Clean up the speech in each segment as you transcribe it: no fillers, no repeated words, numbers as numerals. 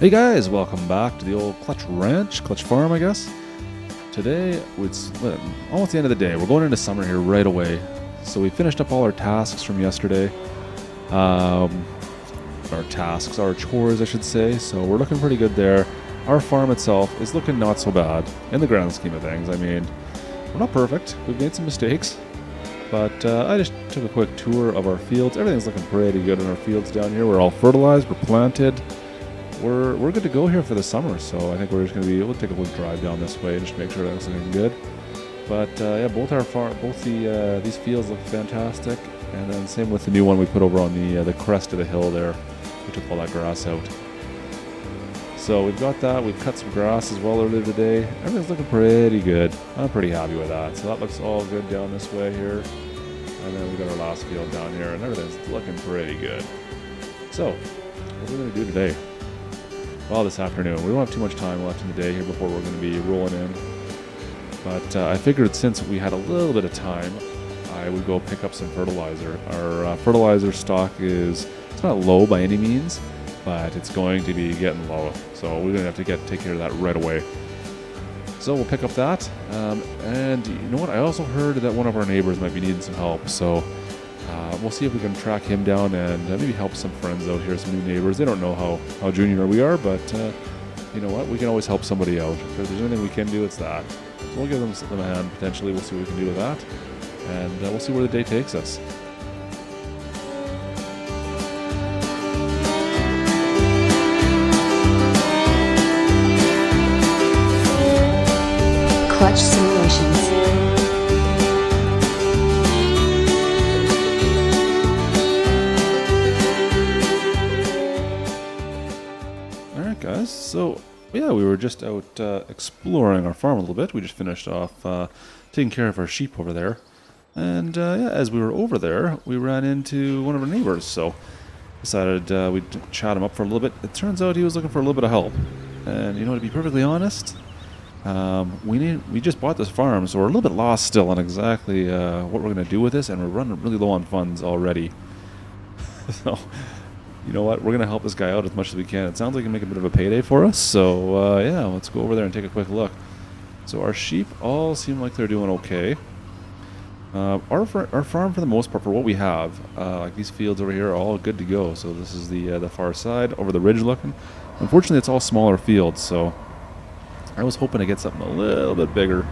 Hey guys, welcome back to the old Klutch Ranch, Klutch Farm, I guess. Today, it's almost the end of the day. We're going into summer here right away. So we finished up all our tasks from yesterday. Our chores, I should say. So we're looking pretty good there. Our farm itself is looking not so bad in the grand scheme of things. I mean, we're not perfect. We've made some mistakes. But I just took a quick tour of our fields. Everything's looking pretty good in our fields down here. We're all fertilized, we're planted. We're good to go here for the summer, so I think we'll take a quick drive down this way just to make sure that's looking good. But yeah, these fields look fantastic, and then same with the new one we put over on the crest of the hill there. We took all that grass out. So we've got that. We've cut some grass as well earlier today. Everything's looking pretty good. I'm pretty happy with that. So that looks all good down this way here, and then we got our last field down here, and everything's looking pretty good. So what are we gonna do today? Well, this afternoon. We don't have too much time left in the day here before we're going to be rolling in. But I figured since we had a little bit of time, I would go pick up some fertilizer. Our fertilizer stock it's not low by any means, but it's going to be getting low. So we're going to have to take care of that right away. So we'll pick up that. And you know what? I also heard that one of our neighbors might be needing some help. So we'll see if we can track him down and maybe help some friends out here, some new neighbors. They don't know how junior we are, but you know what? We can always help somebody out. If there's anything we can do, it's that. So we'll give them a hand, potentially. We'll see what we can do with that. And we'll see where the day takes us. Klutch Simulations. Guys, so yeah, we were just out exploring our farm a little bit. We just finished off taking care of our sheep over there, and yeah, as we were over there, we ran into one of our neighbors. So decided we'd chat him up for a little bit. It turns out he was looking for a little bit of help, and you know, to be perfectly honest, we just bought this farm, so we're a little bit lost still on exactly what we're going to do with this, and we're running really low on funds already. So you know what? We're going to help this guy out as much as we can. It sounds like he can make a bit of a payday for us. So, yeah, let's go over there and take a quick look. So our sheep all seem like they're doing okay. Our farm, for the most part, for what we have, like these fields over here are all good to go. So this is the far side, over the ridge looking. Unfortunately, it's all smaller fields, so I was hoping to get something a little bit bigger.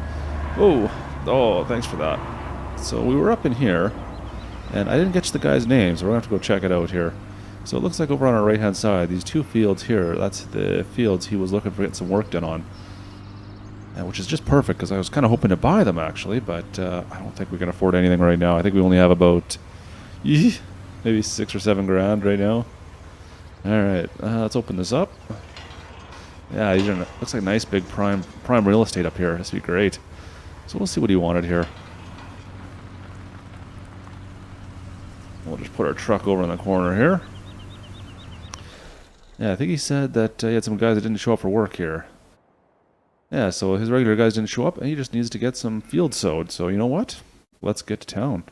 Oh, thanks for that. So we were up in here, and I didn't catch the guy's name, so we're going to have to go check it out here. So it looks like over on our right-hand side, these two fields here, that's the fields he was looking for getting some work done on. Which is just perfect, because I was kind of hoping to buy them, actually, but I don't think we can afford anything right now. I think we only have about, maybe $6 or $7 grand right now. Alright, let's open this up. Yeah, looks like nice big prime real estate up here. This would be great. So we'll see what he wanted here. We'll just put our truck over in the corner here. Yeah, I think he said that he had some guys that didn't show up for work here. Yeah, so his regular guys didn't show up, and he just needs to get some field sowed. So you know what? Let's get to town.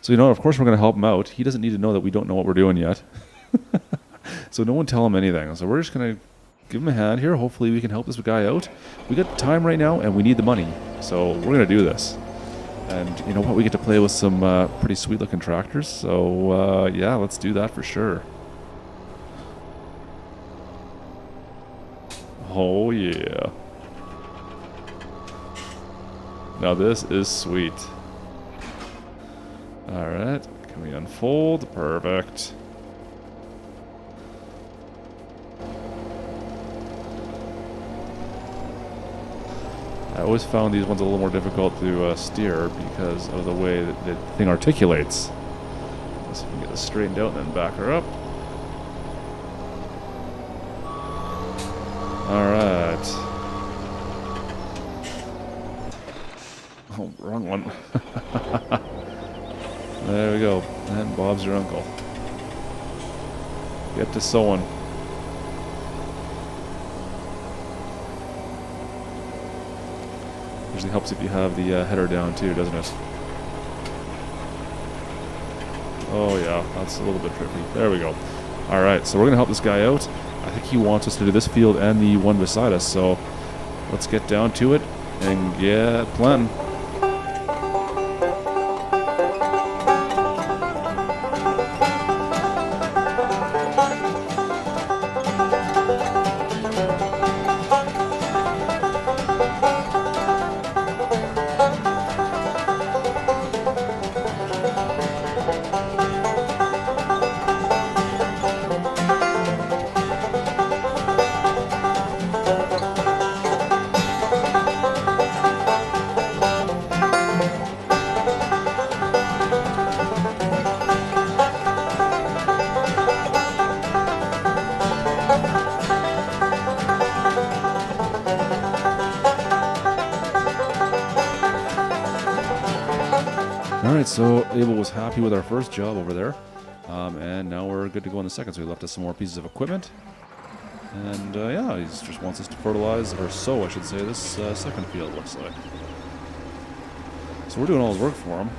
So you know, of course we're going to help him out. He doesn't need to know that we don't know what we're doing yet. So no one tell him anything. So we're just going to give him a hand here. Hopefully we can help this guy out. We got time right now, and we need the money. So we're going to do this. And you know what? We get to play with some pretty sweet looking tractors. So yeah, let's do that for sure. Oh yeah. Now this is sweet. Alright, can we unfold? Perfect. I always found these ones a little more difficult to steer because of the way that the thing articulates. Let's see if we can get this straightened out and then back her up. Alright. Oh, wrong one. There we go. And Bob's your uncle. Get to sewing. Usually helps if you have the header down too, doesn't it? Oh yeah, that's a little bit tricky. There we go. All right, so we're gonna help this guy out. I think he wants us to do this field and the one beside us, so let's get down to it and get planting. Alright, so Abel was happy with our first job over there, and now we're good to go on the second, so he left us some more pieces of equipment, and yeah, he just wants us to fertilize, or sow I should say, this second field looks like. So we're doing all his work for him.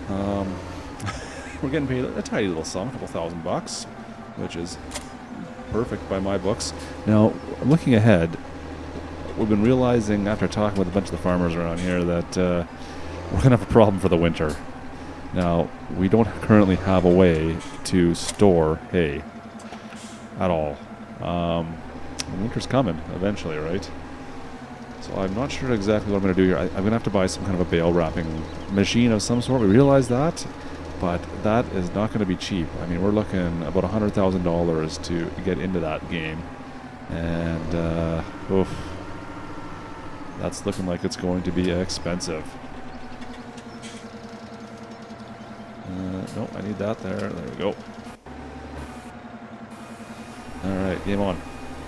We're getting paid a tiny little sum, a couple $1,000, which is perfect by my books. Now, looking ahead, we've been realizing after talking with a bunch of the farmers around here that we're going to have a problem for the winter. Now, we don't currently have a way to store hay at all. Winter's coming eventually, right? So I'm not sure exactly what I'm going to do here. I'm going to have to buy some kind of a bale wrapping machine of some sort. We realize that, but that is not going to be cheap. I mean, we're looking about $100,000 to get into that game. And, oof, that's looking like it's going to be expensive. No, I need that there. There we go. Alright, game on.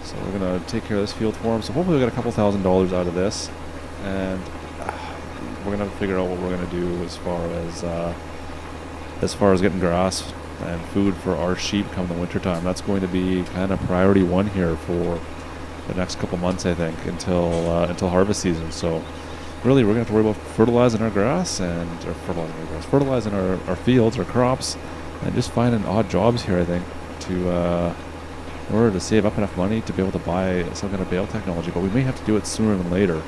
So we're going to take care of this field for him. So hopefully we'll get a couple $1,000s out of this. And we're going to have to figure out what we're going to do as far as getting grass and food for our sheep come the winter time. That's going to be kind of priority one here for the next couple months, I think, until harvest season. So really, we're going to have to worry about fertilizing our grass and fertilizing our fields, our crops, and just finding odd jobs here, I think, in order to save up enough money to be able to buy some kind of bale technology. But we may have to do it sooner than later,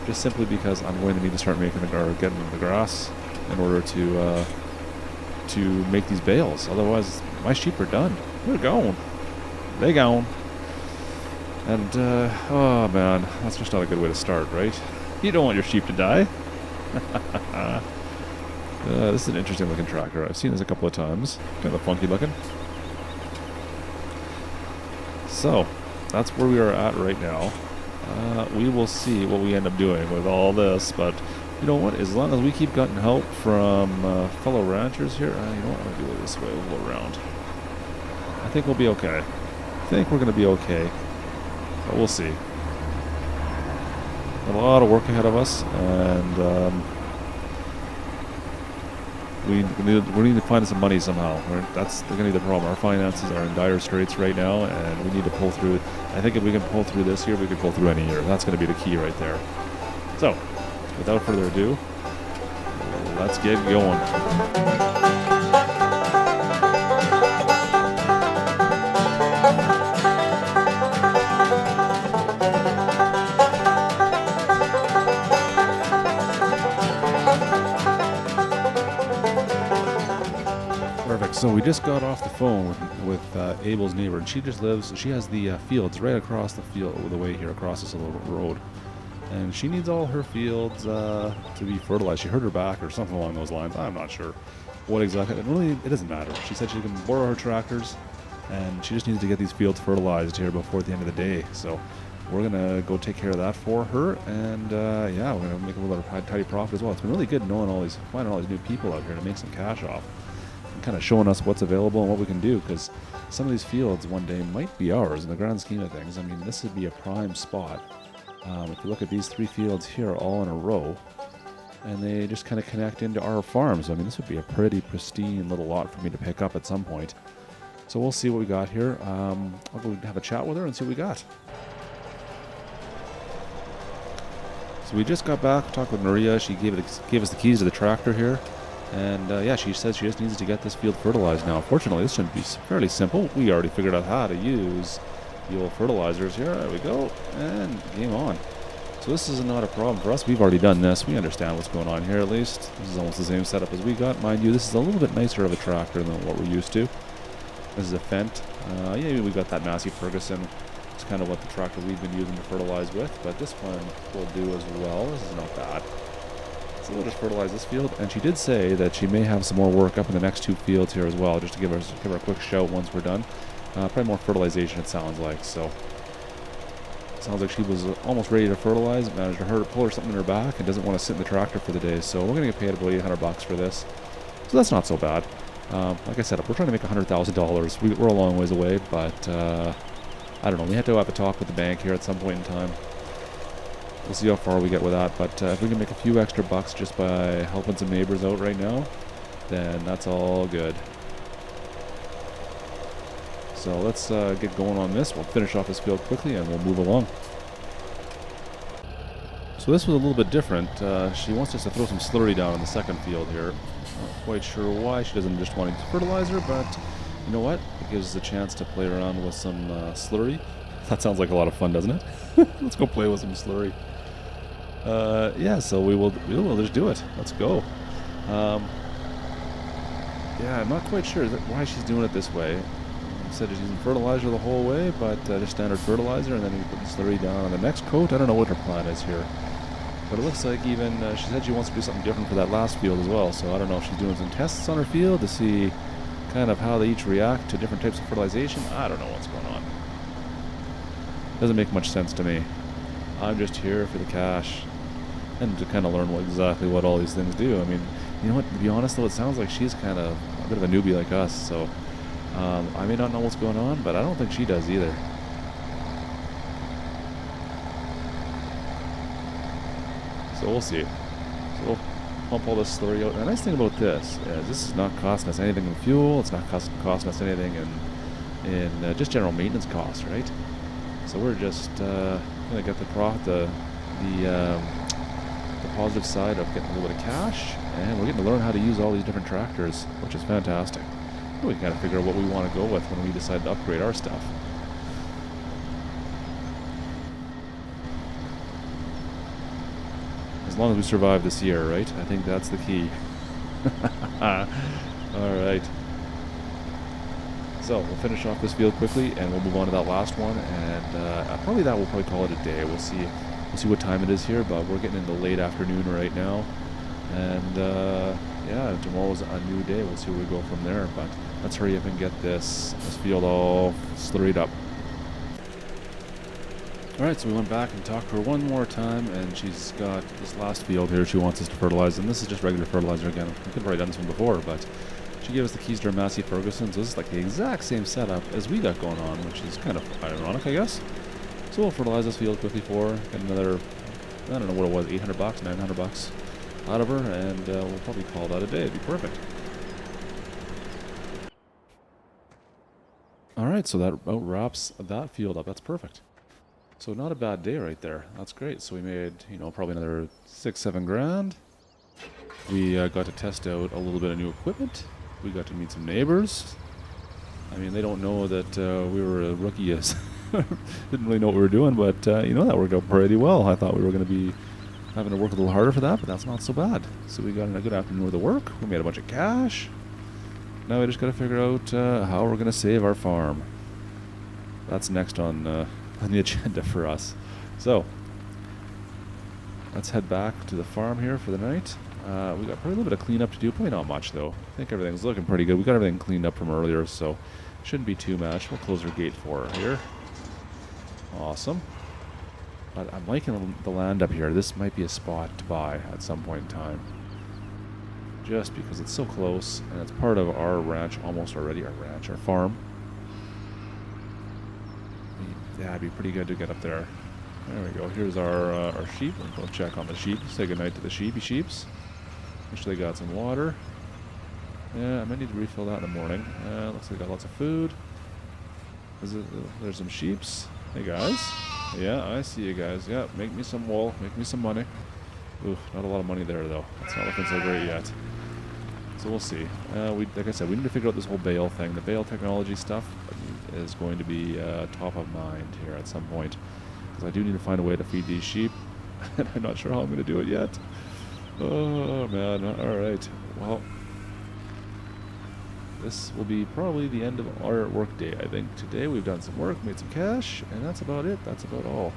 just simply because I'm going to need to start getting the grass in order to make these bales. Otherwise, my sheep are done. They're gone. They gone. And oh man, that's just not a good way to start, right? You don't want your sheep to die. This is an interesting looking tractor. I've seen this a couple of times. Kind of funky looking. So, that's where we are at right now. We will see what we end up doing with all this, but you know what? As long as we keep getting help from fellow ranchers here, you know what? I'm going to do it this way. We'll go around. I think we'll be okay. I think we're going to be okay, but we'll see. A lot of work ahead of us, and we need to find some money somehow. That's going to be the problem. Our finances are in dire straits right now, and we need to pull through. I think if we can pull through this year, we can pull through any year. That's going to be the key right there. So, without further ado, let's get going. So we just got off the phone with Abel's neighbor, and she has the fields right across the way here, across this little road. And she needs all her fields to be fertilized. She hurt her back or something along those lines. I'm not sure what exactly. It doesn't matter. She said she can borrow her tractors, and she just needs to get these fields fertilized here before the end of the day. So we're going to go take care of that for her, and yeah, we're going to make a little bit of tidy profit as well. It's been really good knowing finding all these new people out here to make some cash off. Kind of showing us what's available and what we can do, because some of these fields one day might be ours in the grand scheme of things. I mean, this would be a prime spot. If you look at these 3 fields here all in a row, and they just kind of connect into our farms. I mean, this would be a pretty pristine little lot for me to pick up at some point. So we'll see what we got here. I'll go have a chat with her and see what we got. So we just got back, talked with Maria. She gave us the keys to the tractor here. And yeah, she says she just needs to get this field fertilized now. Fortunately, this should be fairly simple. We already figured out how to use the old fertilizers here. There we go. And game on. So this is not a problem for us. We've already done this. We understand what's going on here at least. This is almost the same setup as we got. Mind you, this is a little bit nicer of a tractor than what we're used to. This is a Fent. Yeah, we got that Massey Ferguson. It's kind of what the tractor we've been using to fertilize with. But this one will do as well. This is not bad. So we'll just fertilize this field. And she did say that she may have some more work up in the next 2 fields here as well, just to give her a quick shout once we're done. Probably more fertilization, it sounds like. So sounds like she was almost ready to fertilize. Managed to pull her something in her back and doesn't want to sit in the tractor for the day. So we're going to get paid about $800 for this. So that's not so bad. Like I said, we're trying to make $100,000. We're a long ways away, but I don't know. We have to talk with the bank here at some point in time. We'll see how far we get with that. But if we can make a few extra bucks just by helping some neighbors out right now, then that's all good. So let's get going on this. We'll finish off this field quickly and we'll move along. So this was a little bit different. She wants us to throw some slurry down in the second field here. Not quite sure why. She doesn't just want to use fertilizer, but you know what? It gives us a chance to play around with some slurry. That sounds like a lot of fun, doesn't it? Let's go play with some slurry. Yeah, so we will just do it. Let's go. Yeah, I'm not quite sure why she's doing it this way. Instead of using fertilizer the whole way, but just standard fertilizer, and then we put the slurry down on the next coat. I don't know what her plan is here. But it looks like even, she said she wants to do something different for that last field as well, so I don't know if she's doing some tests on her field to see kind of how they each react to different types of fertilization. I don't know what's going on. Doesn't make much sense to me. I'm just here for the cash and to kind of learn exactly what all these things do. I mean, you know what, to be honest though, it sounds like she's kind of a bit of a newbie like us, so I may not know what's going on, but I don't think she does either. So we'll see. So we'll pump all this slurry out. And the nice thing about this is this is not costing us anything in fuel. It's not costing us anything in just general maintenance costs, right? So we're just going to get the positive side of getting a little bit of cash, and we're getting to learn how to use all these different tractors, which is fantastic. We can kind of figure out what we want to go with when we decide to upgrade our stuff. As long as we survive this year, right? I think that's the key. Alright. So, we'll finish off this field quickly, and we'll move on to that last one, and we'll probably call it a day. We'll see what time it is here, but we're getting into late afternoon right now. And, yeah, tomorrow's a new day. We'll see where we go from there, but let's hurry up and get this field all slurried up. Alright, so we went back and talked to her one more time, and she's got this last field here she wants us to fertilize, and this is just regular fertilizer again. We could have already done this one before, but she gave us the keys to her Massey Ferguson, so this is like the exact same setup as we got going on, which is kind of ironic, I guess. So we'll fertilize this field quickly for her, get another, I don't know what it was, $800, $900 out of her, and we'll probably call that a day. It'd be perfect. Alright, so that about wraps that field up. That's perfect. So not a bad day right there. That's great. So we made, probably another $6-7 grand. We got to test out a little bit of new equipment. We got to meet some neighbors. I mean, they don't know that we were rookies. Didn't really know what we were doing, but that worked out pretty well. I thought we were going to be having to work a little harder for that, but that's not so bad. So we got in a good afternoon worth of work. We made a bunch of cash. Now we just got to figure out how we're going to save our farm. That's next on the agenda for us. So let's head back to the farm here for the night. We got probably a little bit of cleanup to do. Probably not much though. I think everything's looking pretty good. We got everything cleaned up from earlier, so shouldn't be too much. We'll close our gate for her here. Awesome. But I'm liking the land up here. This might be a spot to buy at some point in time, just because it's so close and it's part of our ranch almost already. Our farm. Yeah, it'd be pretty good to get up there. There we go. Here's our sheep. We'll go check on the sheep. Say goodnight to the sheeps. Make sure they got some water. Yeah, I might need to refill that in the morning. Looks like they got lots of food. There's some sheeps. Hey guys. Yeah, I see you guys. Yeah, make me some wool. Make me some money. Oof, not a lot of money there though. It's not looking so great yet. So we'll see. Like I said, we need to figure out this whole bale thing. The bale technology stuff is going to be top of mind here at some point. Because I do need to find a way to feed these sheep. And I'm not sure how I'm going to do it yet. Oh, man. All right. Well, this will be probably the end of our work day, I think. Today we've done some work, made some cash, and that's about it. That's about all.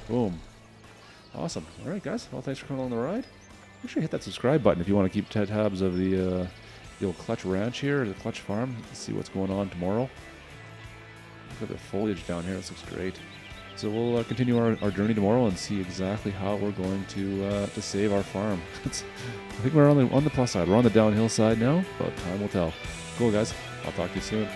Boom. Awesome. All right, guys. Well, thanks for coming along the ride. Make sure you hit that subscribe button if you want to keep tabs of the old Klutch Ranch here, the Klutch Farm. See what's going on tomorrow. Look at the foliage down here. This looks great. So we'll continue our journey tomorrow and see exactly how we're going to save our farm. I think we're on the plus side. We're on the downhill side now, but time will tell. Cool, guys. I'll talk to you soon.